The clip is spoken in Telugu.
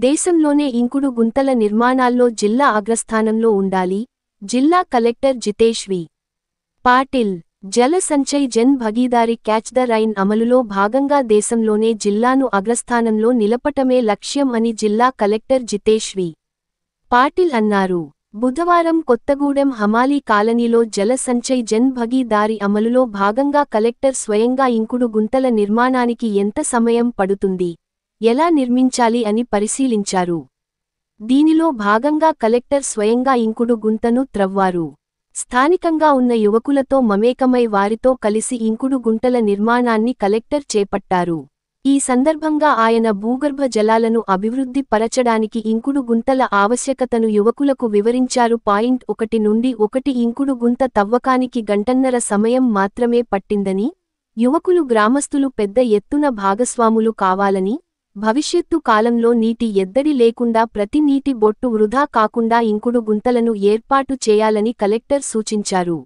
దేశంలోనే ఇంకుడు గుంతల నిర్మాణాల్లో జిల్లా అగ్రస్థానంలో ఉండాలి. జిల్లా కలెక్టర్ జితేష్ వి. పాటిల్. జల Sanchay Jan Bhagidari catch the rain అమలులో భాగంగా దేశంలోనే జిల్లాను అగ్రస్థానంలో నిలపటమే లక్ష్యం అని జిల్లా కలెక్టర్ జితేష్ వి. పాటిల్ అన్నారు. బుధవారం కొత్తగూడెం హమాలీ కాలనీలో జల సంచయ్ జన్ భాగీదారీ అమలులో భాగంగా కలెక్టర్ స్వయంగా ఇంకుడు గుంతల నిర్మాణానికి ఎంత సమయం పడుతుంది, ఎలా నిర్మించాలి అని పరిశీలించారు. దీనిలో భాగంగా కలెక్టర్ స్వయంగా ఇంకుడు గుంతను త్రవ్వారు. స్థానికంగా ఉన్న యువకులతో మమేకమై వారితో కలిసి ఇంకుడు గుంటల నిర్మాణాన్ని కలెక్టర్ చేపట్టారు. ఈ సందర్భంగా ఆయన భూగర్భ జలాలను అభివృద్ధి పరచడానికి ఇంకుడు గుంతల ఆవశ్యకతను యువకులకు వివరించారు. 1 నుండి 1 ఇంకుడు గుంత తవ్వకానికి గంటన్నర సమయం మాత్రమే పట్టిందని, యువకులు గ్రామస్తులు పెద్ద ఎత్తున భాగస్వాములు కావాలని, భవిష్యత్తు కాలంలో నీటి ఎద్దడి లేకుండా ప్రతి నీటి బొట్టు వృధా కాకుండా ఇంకుడు గుంతలను ఏర్పాటు చేయాలని కలెక్టర్ సూచించారు.